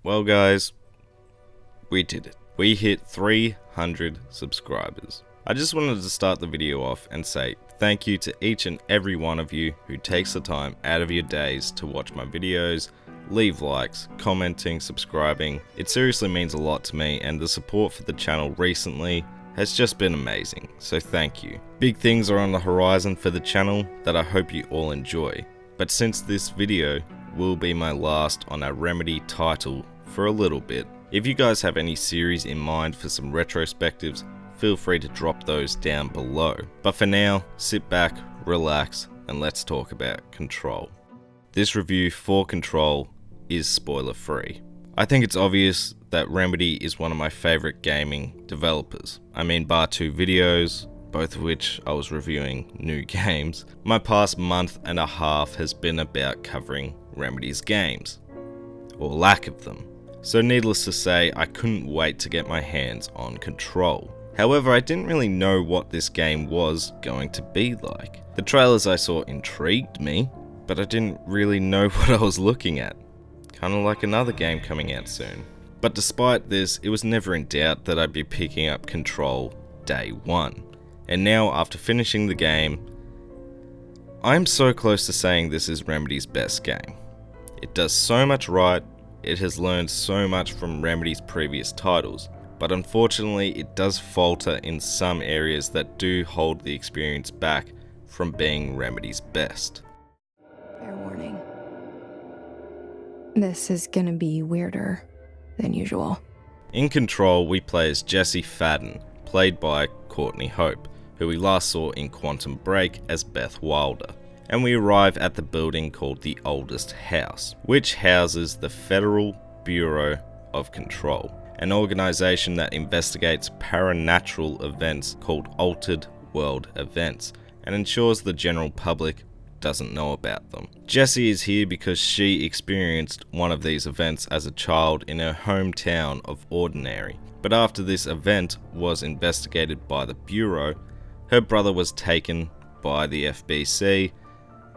Well guys, we did it. We hit 300 subscribers. I just wanted to start the video off and say thank you to each and every one of you who takes the time out of your days to watch my videos, leave likes, commenting, subscribing. It seriously means a lot to me, and the support for the channel recently has just been amazing, so thank you. Big things are on the horizon for the channel that I hope you all enjoy. But since this video will be my last on our Remedy title for a little bit, if you guys have any series in mind for some retrospectives, feel free to drop those down below. But for now, sit back, relax, and let's talk about Control. This review for Control is spoiler free. I think it's obvious that Remedy is one of my favourite gaming developers. I mean, bar two videos, both of which I was reviewing new games, my past month and a half has been about covering Remedy's games, or lack of them. So needless to say, I couldn't wait to get my hands on Control. However, I didn't really know what this game was going to be like. The trailers I saw intrigued me, but I didn't really know what I was looking at. Kinda like another game coming out soon. But despite this, it was never in doubt that I'd be picking up Control day one. And now, after finishing the game, I'm so close to saying this is Remedy's best game. It does so much right, it has learned so much from Remedy's previous titles, but unfortunately it does falter in some areas that do hold the experience back from being Remedy's best. Fair warning. This is gonna be weirder than usual. In Control, we play as Jesse Fadden, played by Courtney Hope, who we last saw in Quantum Break as Beth Wilder. And we arrive at the building called the Oldest House, which houses the Federal Bureau of Control, an organization that investigates paranatural events called Altered World Events, and ensures the general public doesn't know about them. Jessie is here because she experienced one of these events as a child in her hometown of Ordinary. But after this event was investigated by the Bureau, her brother was taken by the FBC,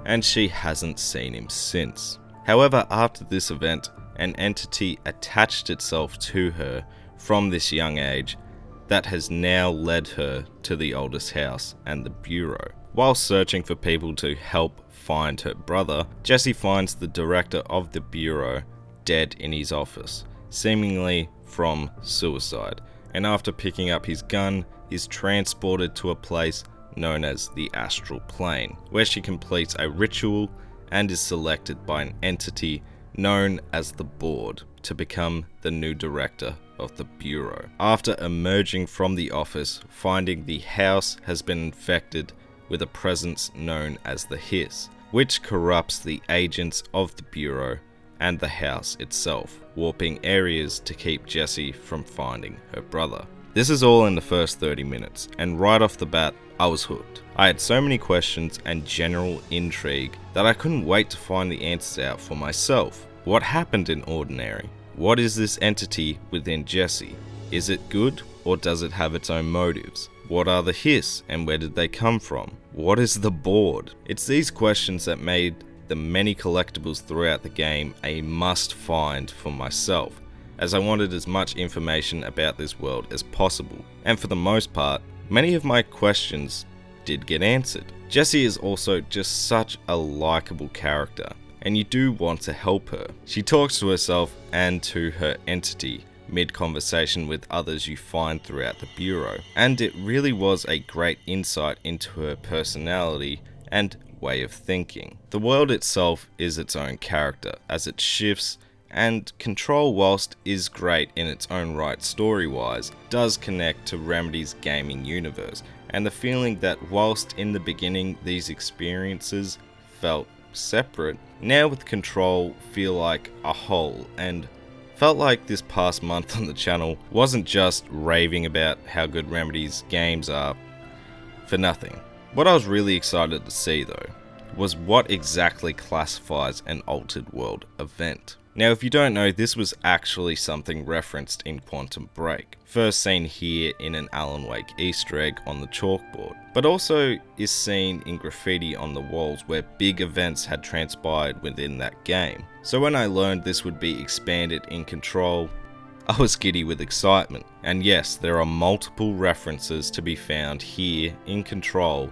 and she hasn't seen him since. However, after this event, an entity attached itself to her from this young age that has now led her to the Oldest House and the Bureau. While searching for people to help find her brother, Jessie finds the director of the Bureau dead in his office, seemingly from suicide, and after picking up his gun, is transported to a place known as the Astral Plane, where she completes a ritual and is selected by an entity known as the Board to become the new director of the Bureau. After emerging from the office, finding the house has been infected with a presence known as the Hiss, which corrupts the agents of the Bureau and the house itself, warping areas to keep Jessie from finding her brother. This is all in the first 30 minutes, and right off the bat, I was hooked. I had so many questions and general intrigue that I couldn't wait to find the answers out for myself. What happened in Ordinary? What is this entity within Jessie? Is it good, or does it have its own motives? What are the Hiss, and where did they come from? What is the Board? It's these questions that made the many collectibles throughout the game a must find for myself, as I wanted as much information about this world as possible. And for the most part, many of my questions did get answered. Jessie is also just such a likable character, and you do want to help her. She talks to herself and to her entity mid-conversation with others you find throughout the Bureau, and it really was a great insight into her personality and way of thinking. The world itself is its own character, as it shifts, and Control, whilst is great in its own right story-wise, does connect to Remedy's gaming universe, and the feeling that whilst in the beginning these experiences felt separate, now with Control feel like a whole, and felt like this past month on the channel wasn't just raving about how good Remedy's games are for nothing. What I was really excited to see though, was what exactly classifies an Altered World event. Now if you don't know, this was actually something referenced in Quantum Break, first seen here in an Alan Wake Easter egg on the chalkboard, but also is seen in graffiti on the walls where big events had transpired within that game. So when I learned this would be expanded in Control, I was giddy with excitement. And yes, there are multiple references to be found here in Control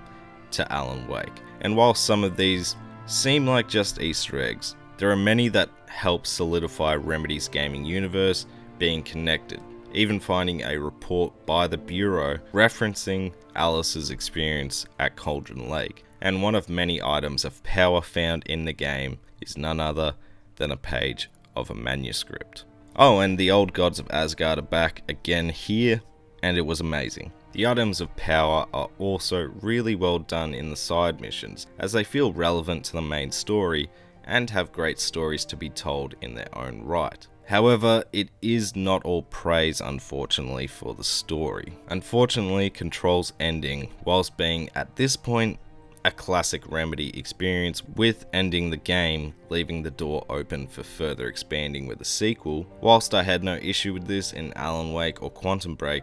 to Alan Wake. And while some of these seem like just Easter eggs, there are many that help solidify Remedy's gaming universe being connected, even finding a report by the Bureau referencing Alice's experience at Cauldron Lake. And one of many items of power found in the game is none other than a page of a manuscript. Oh, and the old gods of Asgard are back again here, and it was amazing. The items of power are also really well done in the side missions, as they feel relevant to the main story and have great stories to be told in their own right. However, it is not all praise, unfortunately, for the story. Unfortunately, Control's ending, whilst being at this point a classic Remedy experience with ending the game, leaving the door open for further expanding with a sequel, whilst I had no issue with this in Alan Wake or Quantum Break,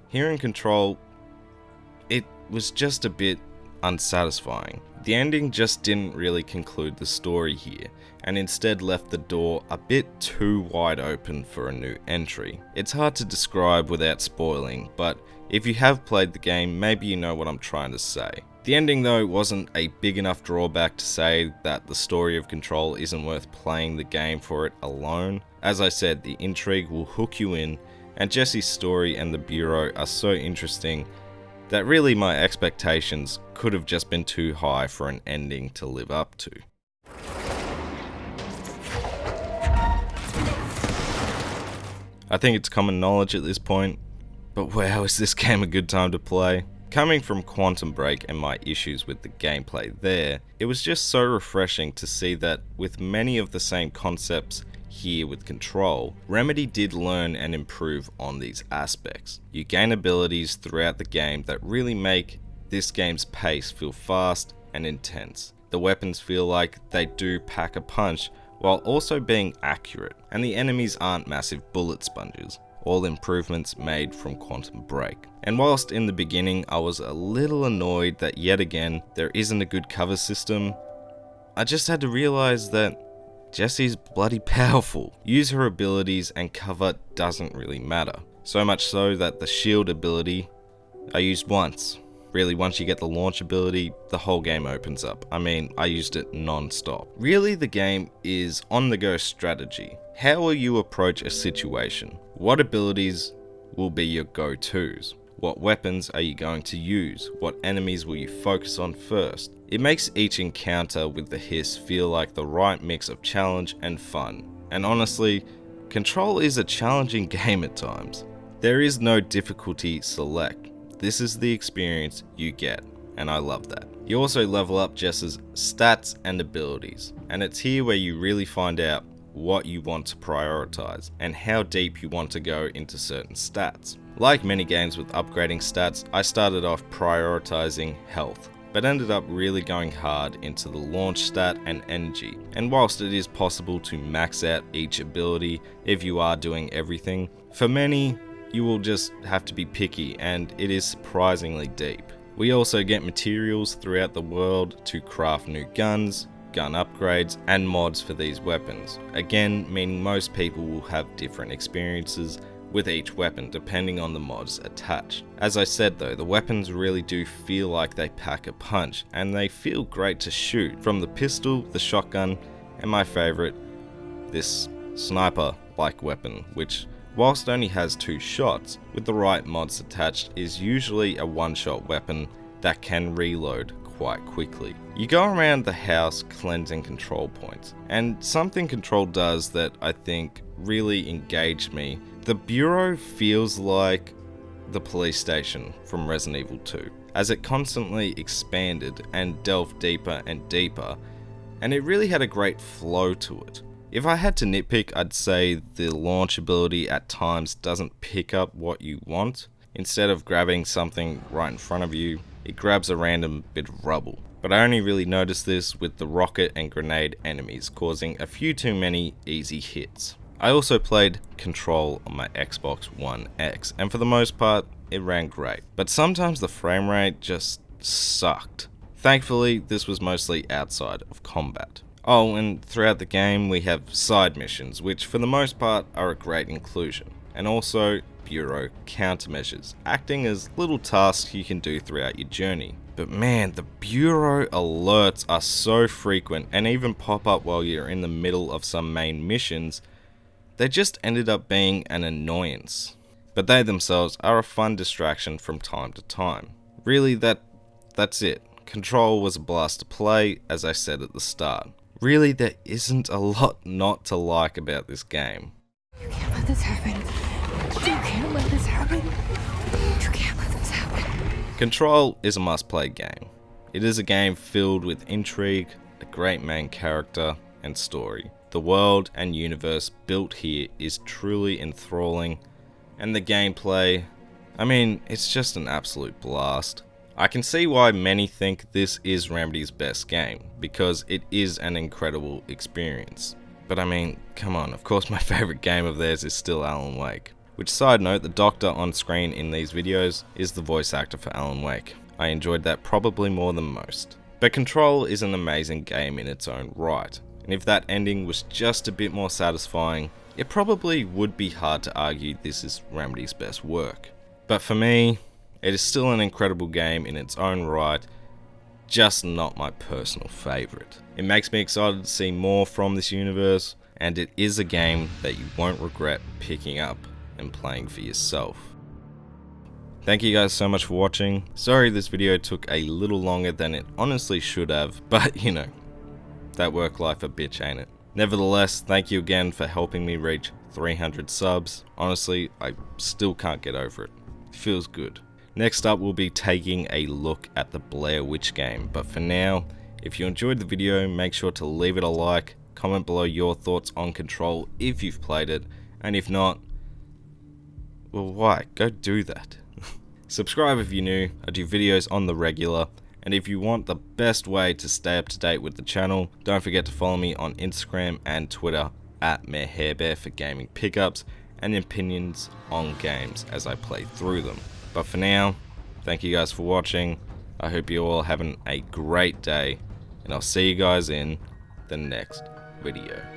here in Control, it was just a bit unsatisfying. The ending just didn't really conclude the story here, and instead left the door a bit too wide open for a new entry. It's hard to describe without spoiling, but if you have played the game, maybe you know what I'm trying to say. The ending though wasn't a big enough drawback to say that the story of Control isn't worth playing the game for it alone. As I said, the intrigue will hook you in, and Jesse's story and the Bureau are so interesting that really my expectations could have just been too high for an ending to live up to. I think it's common knowledge at this point, but wow, is this game a good time to play. Coming from Quantum Break and my issues with the gameplay there, it was just so refreshing to see that with many of the same concepts here with Control, Remedy did learn and improve on these aspects. You gain abilities throughout the game that really make this game's pace feel fast and intense. The weapons feel like they do pack a punch while also being accurate, and the enemies aren't massive bullet sponges. All improvements made from Quantum Break. And whilst in the beginning I was a little annoyed that yet again there isn't a good cover system, I just had to realize that Jessie's bloody powerful. Use her abilities and cover doesn't really matter. So much so that the shield ability I used once. Really, once you get the launch ability, the whole game opens up. I mean, I used it non-stop. Really, the game is on-the-go strategy. How will you approach a situation? What abilities will be your go-tos? What weapons are you going to use? What enemies will you focus on first? It makes each encounter with the hiss feel like the right mix of challenge and fun. And honestly, Control is a challenging game at times. There is no difficulty select. This is the experience you get, and I love that. You also level up Jess's stats and abilities, and it's here where you really find out what you want to prioritize and how deep you want to go into certain stats. Like many games with upgrading stats, I started off prioritizing health, but ended up really going hard into the launch stat and energy. And whilst it is possible to max out each ability if you are doing everything, for many, you will just have to be picky, and it is surprisingly deep. We also get materials throughout the world to craft new guns, gun upgrades, and mods for these weapons. Again, meaning most people will have different experiences with each weapon depending on the mods attached. As I said though, the weapons really do feel like they pack a punch, and they feel great to shoot. From the pistol, the shotgun, and my favourite, this sniper-like weapon, which whilst only has 2 shots, with the right mods attached is usually a one-shot weapon that can reload quite quickly. You go around the house cleansing control points, and something Control does that I think really engaged me. The Bureau feels like the police station from Resident Evil 2, as it constantly expanded and delved deeper and deeper, and it really had a great flow to it. If I had to nitpick, I'd say the launch ability at times doesn't pick up what you want. Instead of grabbing something right in front of you, it grabs a random bit of rubble. but I only really noticed this with the rocket and grenade enemies causing a few too many easy hits. I also played Control on my Xbox One X, and for the most part, it ran great. But sometimes the frame rate just sucked. Thankfully, this was mostly outside of combat. Oh, and throughout the game, we have side missions, which for the most part are a great inclusion. And also, Bureau countermeasures, acting as little tasks you can do throughout your journey. But man, the Bureau alerts are so frequent and even pop up while you're in the middle of some main missions. They just ended up being an annoyance. But they themselves are a fun distraction from time to time. Really, that's it. Control was a blast to play, as I said at the start. Really, there isn't a lot not to like about this game. You can't let this happen. You can't let this happen. You can't let this happen. Control is a must-play game. It is a game filled with intrigue, a great main character, and story. The world and universe built here is truly enthralling, and the gameplay, I mean, it's just an absolute blast. I can see why many think this is Remedy's best game, because it is an incredible experience. But I mean, come on, of course my favourite game of theirs is still Alan Wake. Which, side note, the doctor on screen in these videos is the voice actor for Alan Wake. I enjoyed that probably more than most. But Control is an amazing game in its own right, and if that ending was just a bit more satisfying, it probably would be hard to argue this is Remedy's best work. But for me, it is still an incredible game in its own right, just not my personal favourite. It makes me excited to see more from this universe, and it is a game that you won't regret picking up and playing for yourself. Thank you guys so much for watching. Sorry this video took a little longer than it honestly should have, but you know, that work life a bitch, ain't it? Nevertheless, thank you again for helping me reach 300 subs. Honestly, I still can't get over it. It feels good. Next up, we'll be taking a look at the Blair Witch game, but for now, if you enjoyed the video, make sure to leave it a like, comment below your thoughts on Control if you've played it, and if not, well, why? Go do that. Subscribe if you're new. I do videos on the regular, and if you want the best way to stay up to date with the channel, don't forget to follow me on Instagram and Twitter at MayorHairBear for gaming pickups and opinions on games as I play through them. But for now, thank you guys for watching. I hope you're all having a great day, and I'll see you guys in the next video.